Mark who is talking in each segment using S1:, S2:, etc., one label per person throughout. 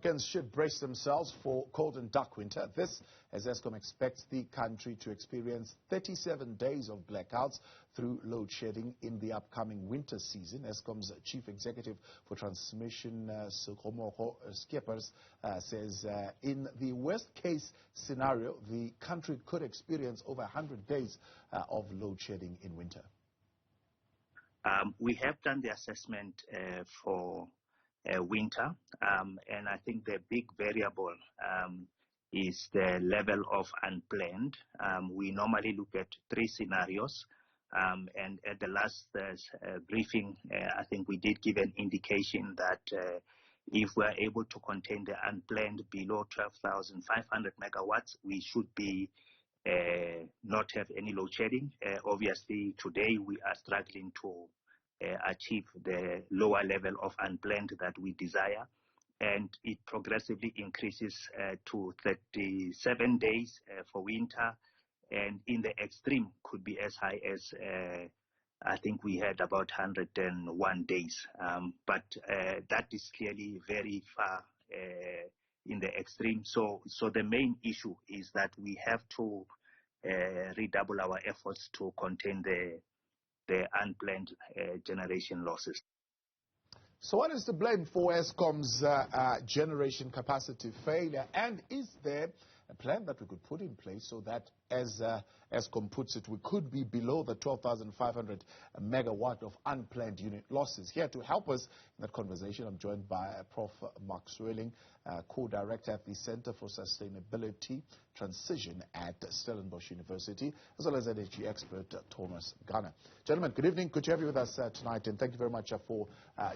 S1: Americans should brace themselves for cold and dark winter. This, as Eskom expects the country to experience 37 days of blackouts through load shedding in the upcoming winter season. Eskom's Chief Executive for Transmission, Skippers, says in the worst case scenario, the country could experience over 100 days of load shedding in winter.
S2: We have done the assessment for winter, and I think the big variable is the level of unplanned. We normally look at 3 scenarios, and at the last briefing, I think we did give an indication that if we're able to contain the unplanned below 12,500 megawatts, we should be not have any load shedding. Obviously, today we are struggling to achieve the lower level of unplanned that we desire, and it progressively increases to 37 days for winter, and in the extreme could be as high as I think we had about 101 days, but that is clearly very far in the extreme. So the main issue is that we have to redouble our efforts to contain the unplanned generation losses.
S1: So what is the blame for Eskom's generation capacity failure, and is there a plan that we could put in place so that, as Eskom puts it, we could be below the 12,500 megawatt of unplanned unit losses? Here to help us in that conversation, I'm joined by Prof. Swilling, co-director at the Center for Sustainability Transition at Stellenbosch University, as well as energy expert Thomas Garner. Gentlemen, good evening. Good to have you with us tonight, and thank you very much for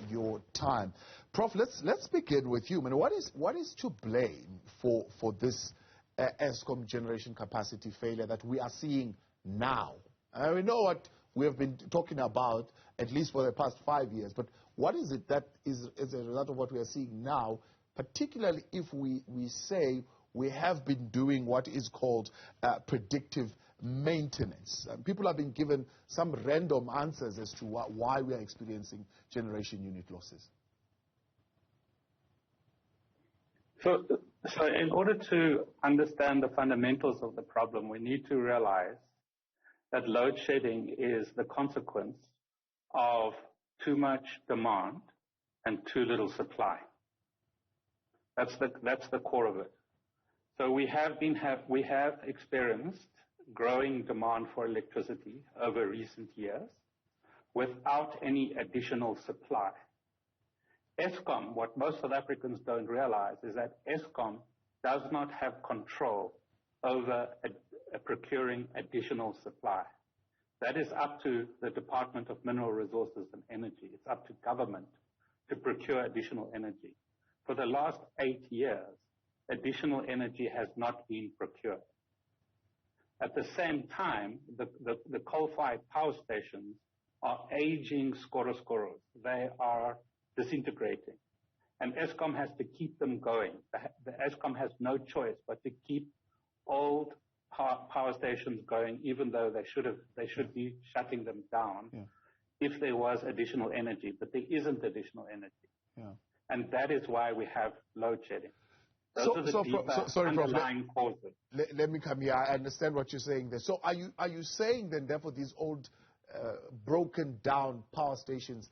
S1: your time. Prof, let's begin with you. I mean, what is to blame for this Eskom generation capacity failure that we are seeing now? We know what we have been talking about at least for the past 5 years, but what is it that is a result of what we are seeing now, particularly if we say we have been doing what is called predictive maintenance? People have been given some random answers as to why we are experiencing generation unit losses.
S3: So in order to understand the fundamentals of the problem, we need to realize that load shedding is the consequence of too much demand and too little supply. That's the core of it. So we have experienced growing demand for electricity over recent years without any additional supply. Eskom, what most South Africans don't realize is that Eskom does not have control over procuring additional supply. That is up to the Department of Mineral Resources and Energy. It's up to government to procure additional energy. For the last 8 years, additional energy has not been procured. At the same time, the coal-fired power stations are aging skoros. They are disintegrating. And Eskom has to keep them going. The Eskom has no choice but to keep old power stations going, even though they should be shutting them down if there was additional energy. But there isn't additional energy. Yeah. And that is why we have load shedding. Those are the underlying causes.
S1: Let me come here. I understand what you're saying there. So are you saying then, therefore, these old broken down power stations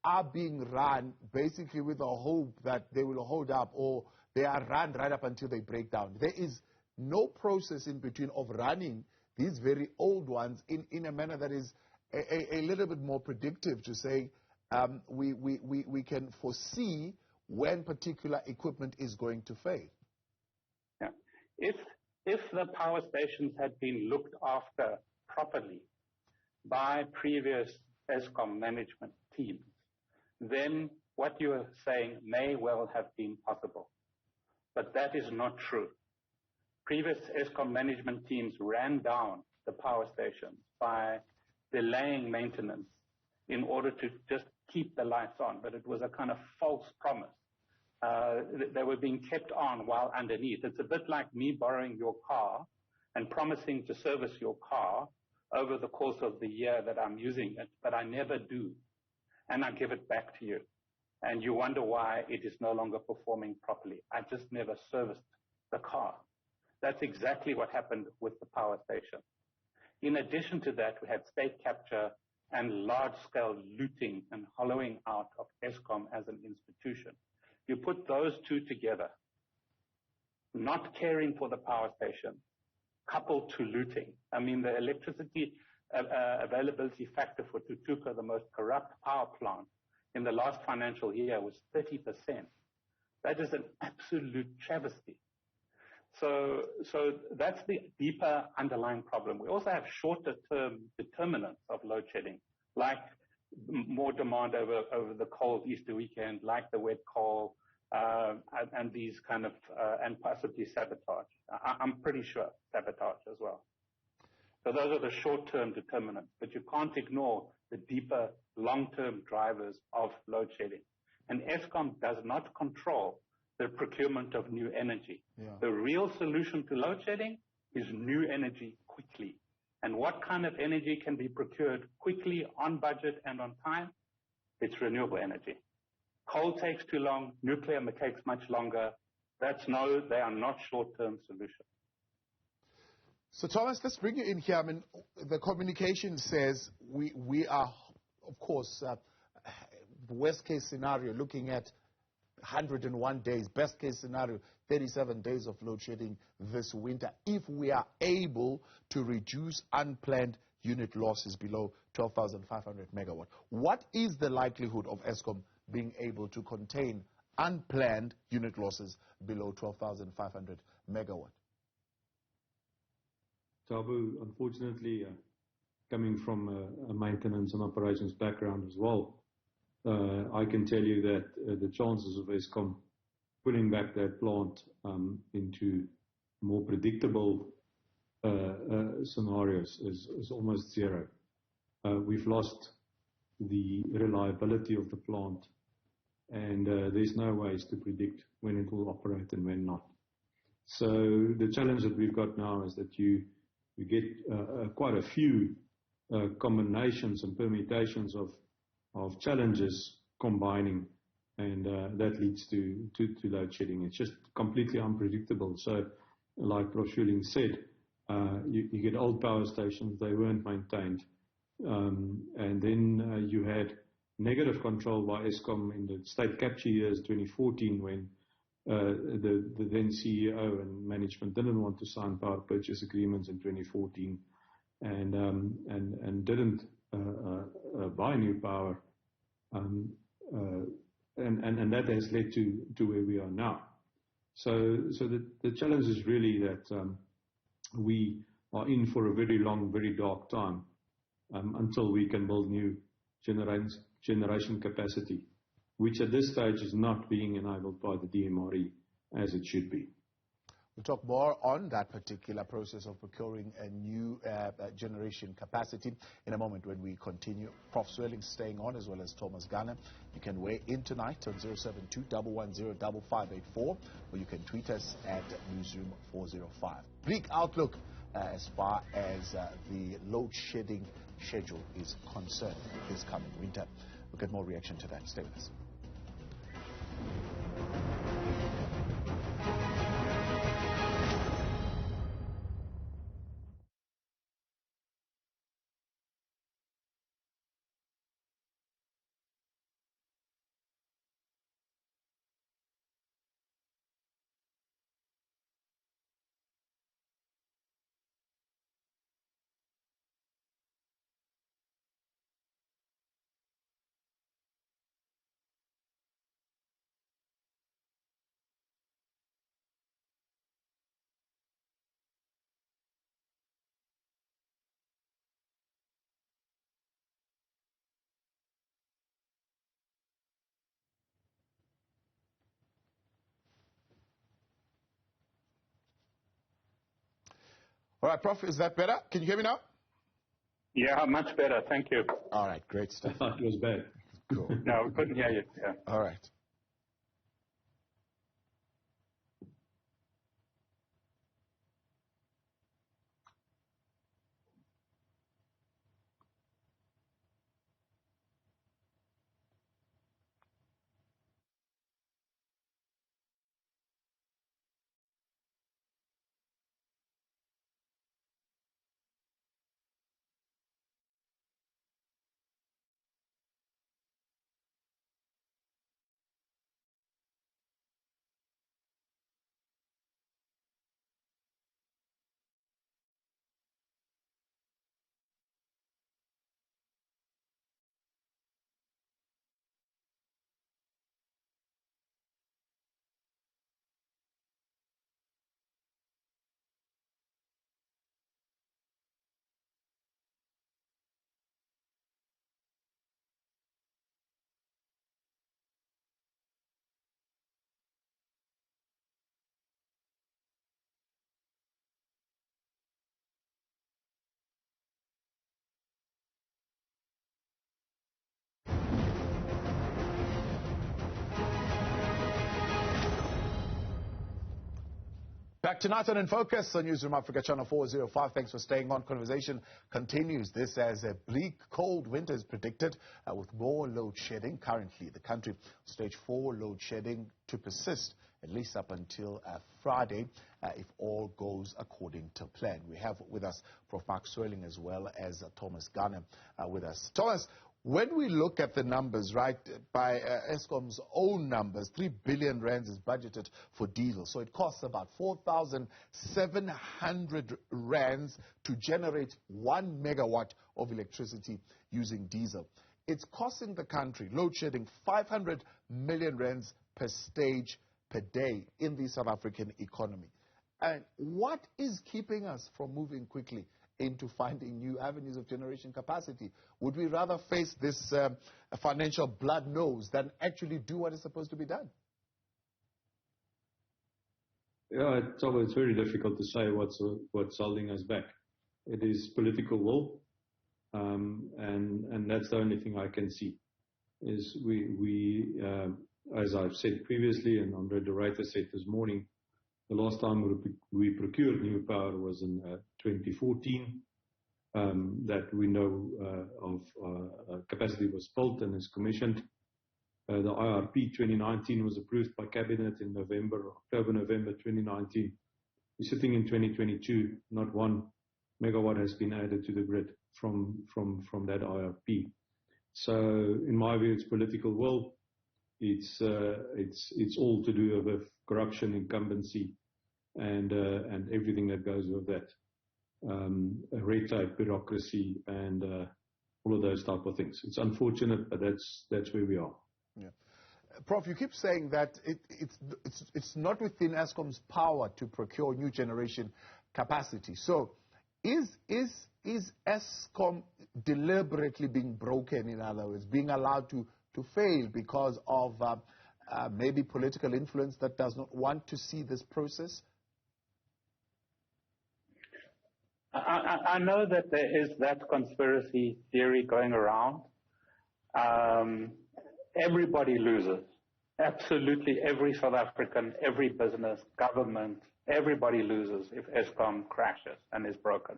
S1: are being run basically with the hope that they will hold up, or they are run right up until they break down? There is no process in between of running these very old ones in a manner that is a little bit more predictive, to say we can foresee when particular equipment is going to fail.
S3: Yeah. If the power stations had been looked after properly by previous Eskom management teams, then what you are saying may well have been possible. But that is not true. Previous Eskom management teams ran down the power stations by delaying maintenance in order to just keep the lights on, but it was a kind of false promise. They were being kept on while underneath. It's a bit like me borrowing your car and promising to service your car over the course of the year that I'm using it, but I never do, and I give it back to you. and you wonder why it is no longer performing properly. I just never serviced the car. That's exactly what happened with the power station. In addition to that, we had state capture and large-scale looting and hollowing out of Eskom as an institution. You put those two together, not caring for the power station, coupled to looting. I mean, the electricity availability factor for Tutuka, the most corrupt power plant, in the last financial year was 30%. That is an absolute travesty. So that's the deeper underlying problem. We also have shorter term determinants of load shedding, like more demand over the cold Easter weekend, like the wet coal, and these kind of, and possibly sabotage. I'm pretty sure sabotage as well. So those are the short-term determinants, but you can't ignore the deeper long-term drivers of load shedding. And Eskom does not control the procurement of new energy.
S1: Yeah.
S3: The real solution to load shedding is new energy quickly. And what kind of energy can be procured quickly, on budget and on time? It's renewable energy. Coal takes too long, nuclear takes much longer. They are not short-term solutions.
S1: So Thomas, let's bring you in here. I mean, the communication says we are, of course, worst case scenario, looking at 101 days, best case scenario, 37 days of load shedding this winter, if we are able to reduce unplanned unit losses below 12,500 megawatt. What is the likelihood of Eskom being able to contain unplanned unit losses below 12,500 megawatt?
S4: Tabu, unfortunately, coming from a maintenance and operations background as well, I can tell you that the chances of Eskom putting back that plant into more predictable scenarios is almost zero. We've lost the reliability of the plant, and there's no ways to predict when it will operate and when not. So the challenge that we've got now is that you get quite a few combinations and permutations of challenges combining, and that leads to load shedding. It's just completely unpredictable. So, like Prof. Swilling said, you get old power stations, they weren't maintained, and then you had negative control by Eskom in the state capture years 2014, when the then CEO and management didn't want to sign power purchase agreements in 2014, and didn't buy new power, and that has led to where we are now. So the challenge is really that we are in for a very long, very dark time until we can build new generation capacity, which at this stage is not being enabled by the DMRE as it should be.
S1: We'll talk more on that particular process of procuring a new generation capacity in a moment when we continue. Prof. Swilling staying on, as well as Thomas Garner. You can weigh in tonight on 072-110-5584, or you can tweet us at Newzroom405. Bleak outlook as far as the load shedding schedule is concerned this coming winter. We'll get more reaction to that. Stay with us. All right, Prof, is that better? Can you hear me now?
S3: Yeah, much better. Thank you.
S1: All right, great stuff.
S4: I thought it was bad.
S1: Cool.
S3: No, we couldn't hear you. Yeah.
S1: All right. Back tonight on In Focus on Newzroom Afrika, Channel 405. Thanks for staying on. Conversation continues. This as a bleak, cold winter is predicted with more load shedding. Currently, the country stage 4 load shedding to persist at least up until Friday, if all goes according to plan. We have with us Prof. Swilling as well as Thomas Garner with us. Thomas, when we look at the numbers, right, by Eskom's own numbers, 3 billion rands is budgeted for diesel. So it costs about 4,700 rands to generate 1 megawatt of electricity using diesel. It's costing the country, load shedding, 500 million rands per stage per day in the South African economy. And what is keeping us from moving quickly into finding new avenues of generation capacity? Would we rather face this financial blood nose than actually do what is supposed to be done?
S4: Yeah, it's very difficult to say what's holding us back. It is political will, and that's the only thing I can see. Is we as I've said previously, and Andre de Ruyter said this morning, the last time we procured new power was in 2014. That we know of capacity was built and is commissioned. The IRP 2019 was approved by Cabinet in October-November 2019. We're sitting in 2022, not 1 megawatt has been added to the grid from that IRP. So in my view, it's political will. It's all to do with corruption, incumbency, and everything that goes with that. Red tape, bureaucracy, and all of those type of things. It's unfortunate, but that's where we are.
S1: Yeah. Prof, you keep saying that it's not within Eskom's power to procure new generation capacity. So is Eskom deliberately being broken, in other words, being allowed to fail because of maybe political influence that does not want to see this process?
S3: I know that there is that conspiracy theory going around. Everybody loses. Absolutely every South African, every business, government, everybody loses if Eskom crashes and is broken.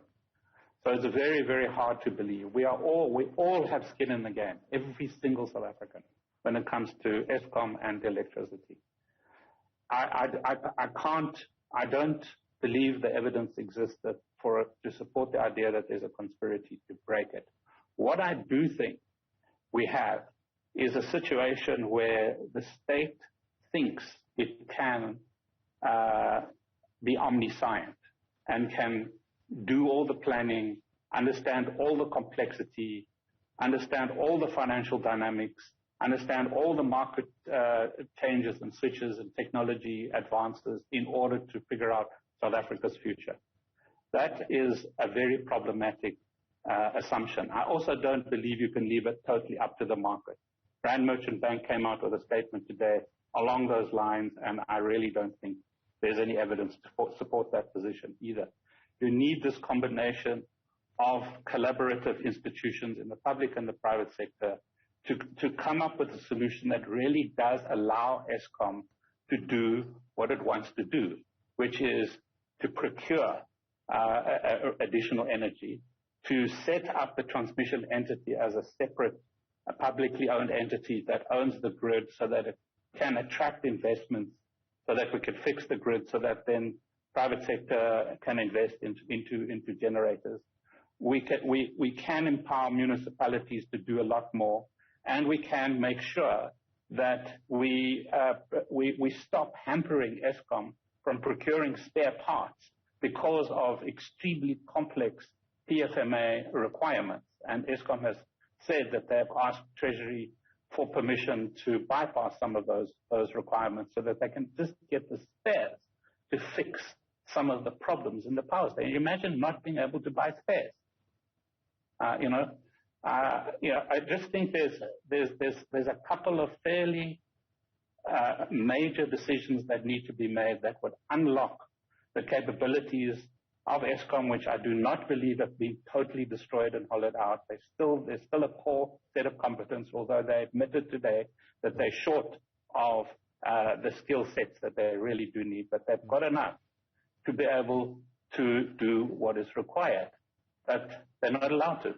S3: So it's very, very hard to believe. We all have skin in the game, every single South African, when it comes to Eskom and electricity. I don't believe the evidence exists to support the idea that there's a conspiracy to break it. What I do think we have is a situation where the state thinks it can be omniscient and can do all the planning, understand all the complexity, understand all the financial dynamics, understand all the market changes and switches and technology advances in order to figure out South Africa's future. That is a very problematic assumption. I also don't believe you can leave it totally up to the market. Rand Merchant Bank came out with a statement today along those lines, and I really don't think there's any evidence to support that position either. You need this combination of collaborative institutions in the public and the private sector to come up with a solution that really does allow Eskom to do what it wants to do, which is to procure additional energy, to set up the transmission entity as a separate, publicly owned entity that owns the grid so that it can attract investments, so that we can fix the grid, so that then private sector can invest into generators. We can empower municipalities to do a lot more, and we can make sure that we stop hampering Eskom from procuring spare parts because of extremely complex PFMA requirements. And Eskom has said that they have asked Treasury for permission to bypass some of those requirements so that they can just get the spares to fix some of the problems in the power station. Imagine not being able to buy spares. I just think there's a couple of fairly major decisions that need to be made that would unlock the capabilities of Eskom, which I do not believe have been totally destroyed and hollowed out. There's still a core set of competence, although they admitted today that they're short of the skill sets that they really do need, but they've got enough to be able to do what is required, but they're not allowed to.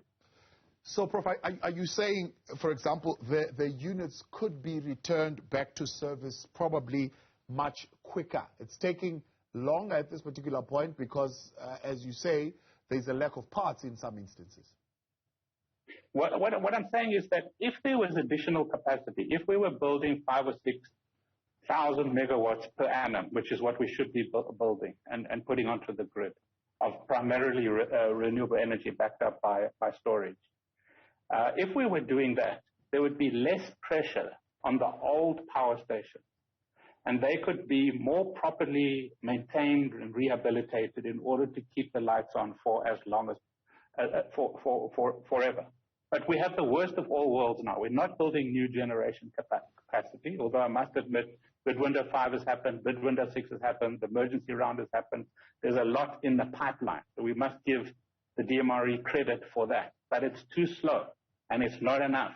S1: So, Prof, are you saying, for example, the units could be returned back to service probably much quicker? It's taking longer at this particular point because, as you say, there's a lack of parts in some instances.
S3: What I'm saying is that if there was additional capacity, if we were building 5,000 or 6,000 megawatts per annum, which is what we should be building and putting onto the grid, of primarily renewable energy backed up by storage. If we were doing that, there would be less pressure on the old power stations, and they could be more properly maintained and rehabilitated in order to keep the lights on for as long as forever. But we have the worst of all worlds now. We're not building new generation capacity, although I must admit Bid Window 5 has happened, Bid Window 6 has happened, the emergency round has happened. There's a lot in the pipeline. So we must give the DMRE credit for that. But it's too slow, and it's not enough.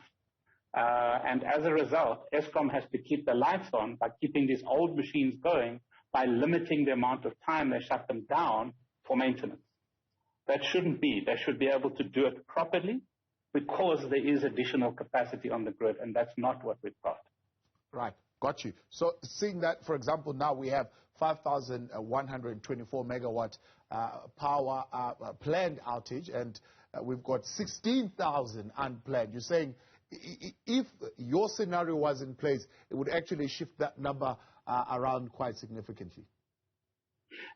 S3: And as a result, Eskom has to keep the lights on by keeping these old machines going, by limiting the amount of time they shut them down for maintenance. That shouldn't be. They should be able to do it properly because there is additional capacity on the grid, and that's not what we've got.
S1: Right, got you. So seeing that, for example, now we have 5,124 megawatt power planned outage, and we've got 16,000 unplanned. You're saying if your scenario was in place, it would actually shift that number around quite significantly.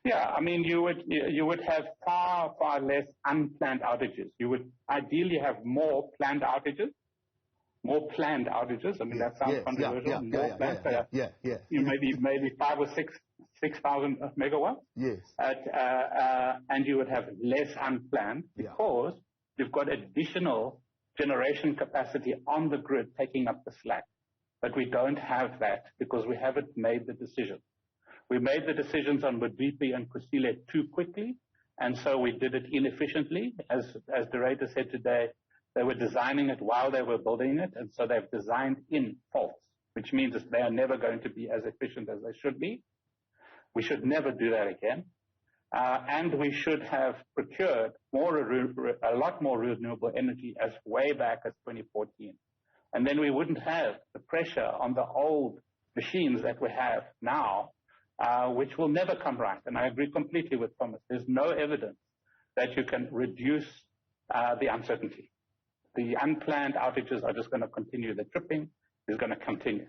S3: Yeah, I mean, you would have far less unplanned outages. You would ideally have more planned outages. More planned outages. I mean, that sounds controversial. More planned. Maybe 5,000 or 6,000 megawatts.
S1: Yes.
S3: And you would have less unplanned because you've got additional generation capacity on the grid taking up the slack. But we don't have that because we haven't made the decision. We made the decisions on Modipi and Kusile too quickly, and so we did it inefficiently. As the Director said today, they were designing it while they were building it, and so they've designed in faults, which means that they are never going to be as efficient as they should be. We should never do that again. And we should have procured a lot more renewable energy as way back as 2014. And then we wouldn't have the pressure on the old machines that we have now, which will never come right. And I agree completely with Thomas. There's no evidence that you can reduce the uncertainty. The unplanned outages are just going to continue. The tripping is going to continue.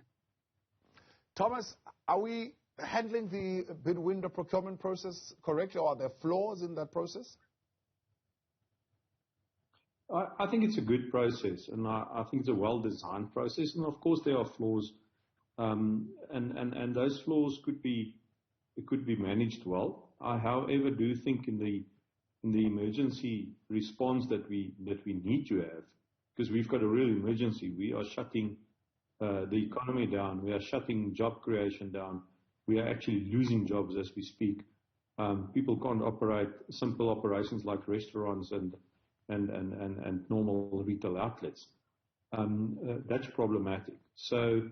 S1: Thomas, are we handling the bid window procurement process correctly, or are there flaws in that process?
S4: I think it's a good process, and I think it's a well-designed process. And of course, there are flaws, and those flaws could be managed well. I, however, do think in the emergency response that we need to have, because we've got a real emergency. We are shutting the economy down. We are shutting job creation down. We are actually losing jobs as we speak. People can't operate simple operations like restaurants and normal retail outlets. That's problematic. So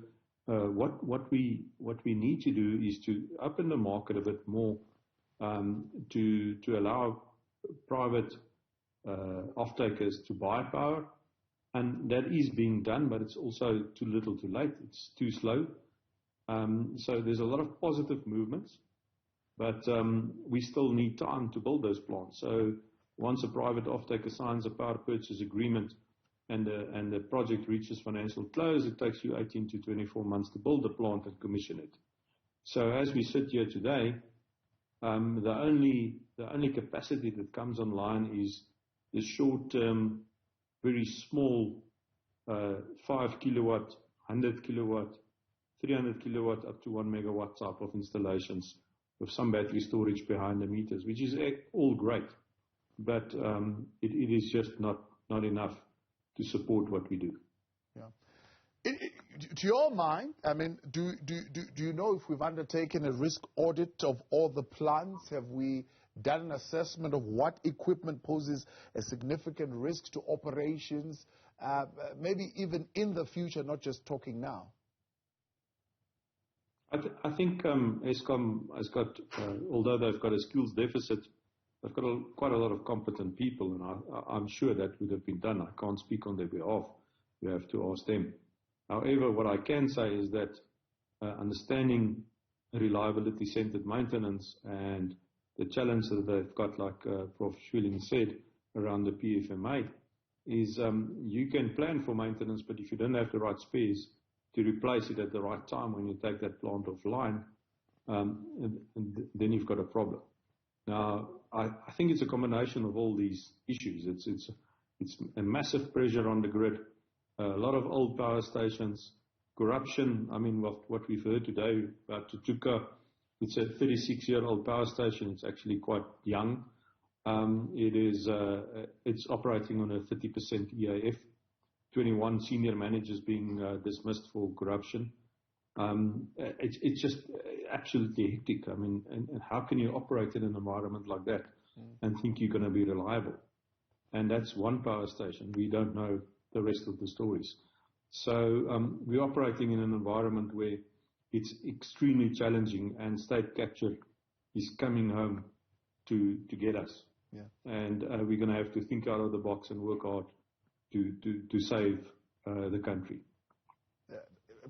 S4: what we need to do is to open the market a bit more, to allow private off-takers to buy power, and that is being done, but it's also too little too late. It's too slow. So there's a lot of positive movements, but we still need time to build those plants. So once a private off-taker signs a power purchase agreement and the project reaches financial close, it takes you 18 to 24 months to build the plant and commission it. So as we sit here today, the only capacity that comes online is the short-term, very small 5 kilowatt, 100 kilowatt, 300 kilowatt up to 1 megawatt type of installations with some battery storage behind the meters, which is all great, but it is just not enough to support what we do.
S1: Yeah. To your mind, I mean, do you know if we've undertaken a risk audit of all the plants? Have we done an assessment of what equipment poses a significant risk to operations, maybe even in the future, not just talking now?
S4: I think Eskom has got, although they've got a skills deficit, they've got quite a lot of competent people, and I'm sure that would have been done. I can't speak on their behalf. You have to ask them. However, what I can say is that understanding reliability-centered maintenance and the challenge that they've got, like Prof. Swilling said, around the PFMA, is you can plan for maintenance, but if you don't have the right spares to replace it at the right time when you take that plant offline, then you've got a problem. Now, I think it's a combination of all these issues. It's a massive pressure on the grid, a lot of old power stations, corruption. I mean, what we've heard today about Tutuka, it's a 36-year-old power station. It's actually quite young. It's operating on a 30% EAF. 21 senior managers being dismissed for corruption. It's just absolutely hectic. I mean, and how can you operate in an environment like that and think you're going to be reliable? And that's one power station. We don't know the rest of the stories. So we're operating in an environment where it's extremely challenging, and state capture is coming home to get us.
S1: Yeah.
S4: And we're going to have to think out of the box and work hard to save the country.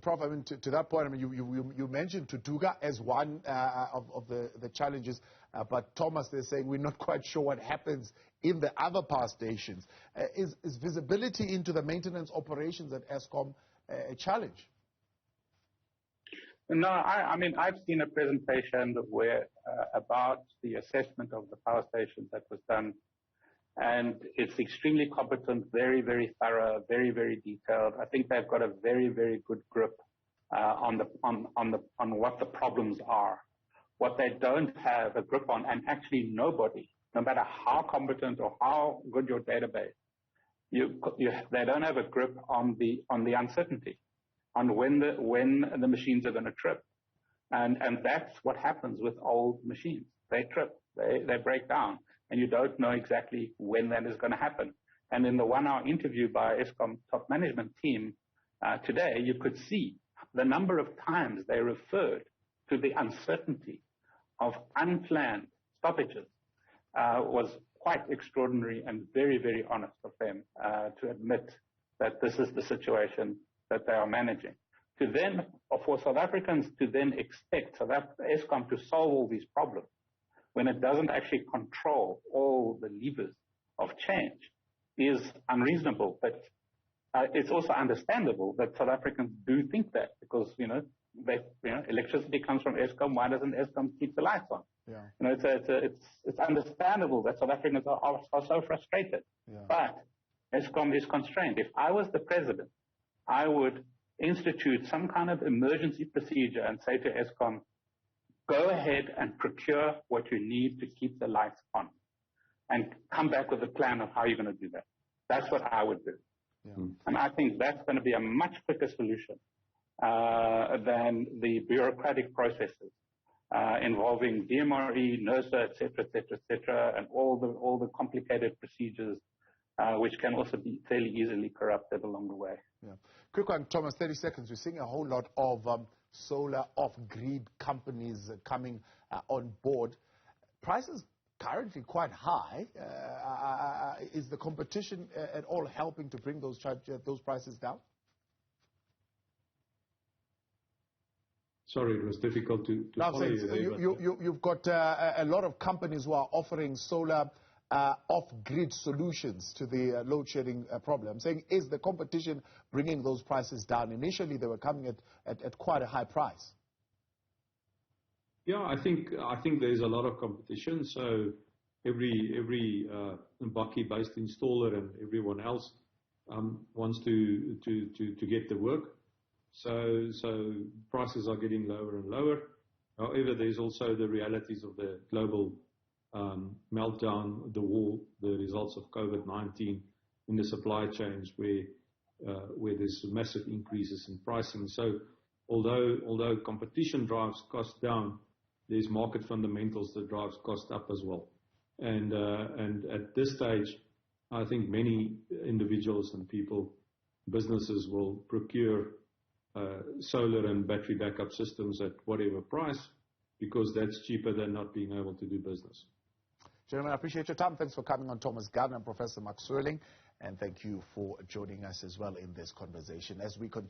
S1: Prof, I mean, to that point, I mean, you mentioned Tutuka as one of the challenges, but Thomas, they're saying we're not quite sure what happens in the other power stations. Is visibility into the maintenance operations at Eskom a challenge?
S3: No, I mean, I've seen a presentation where about the assessment of the power stations that was done, and it's extremely competent, very, very thorough, very, very detailed. I think they've got a very, very good grip on what the problems are. What they don't have a grip on, and actually nobody, no matter how competent or how good your database, they don't have a grip on the uncertainty, on when the machines are going to trip, and that's what happens with old machines. They trip, they break down, and you don't know exactly when that is going to happen. And in the 1-hour interview by Eskom top management team today, you could see the number of times they referred to the uncertainty of unplanned stoppages was quite extraordinary and very, very honest of them to admit that this is the situation that they are managing. To then, for South Africans to then expect Eskom to solve all these problems when it doesn't actually control all the levers of change is unreasonable. But it's also understandable that South Africans do think that, because electricity comes from Eskom. Why doesn't Eskom keep the lights on?
S1: Yeah.
S3: It's understandable that South Africans are so frustrated.
S1: Yeah.
S3: But Eskom is constrained. If I was the president, I would institute some kind of emergency procedure and say to Eskom, go ahead and procure what you need to keep the lights on, and come back with a plan of how you're going to do that. That's what I would do.
S1: Yeah.
S3: And I think that's going to be a much quicker solution than the bureaucratic processes involving DMRE, NERSA, et cetera, and all the complicated procedures which can also be fairly easily corrupted along the way.
S1: Yeah. Quick one, Thomas, 30 seconds. We're seeing a whole lot of solar off-grid companies coming on board. Prices currently quite high. Is the competition at all helping to bring those prices down?
S4: Sorry, it was difficult to follow you.
S1: You've got a lot of companies who are offering solar off-grid solutions to the load shedding problem. I'm saying, is the competition bringing those prices down? Initially, they were coming at quite a high price.
S4: Yeah, I think there's a lot of competition. So every Mbaki-based installer and everyone else wants to get the work. So prices are getting lower and lower. However, there's also the realities of the global meltdown, the war, the results of COVID-19 in the supply chains, where there's massive increases in pricing. So although competition drives costs down, there's market fundamentals that drives cost up as well. And at this stage, I think many individuals and people, businesses will procure solar and battery backup systems at whatever price, because that's cheaper than not being able to do business.
S1: Gentlemen, I appreciate your time. Thanks for coming on, Thomas Garner and Professor Swilling, and thank you for joining us as well in this conversation as we continue.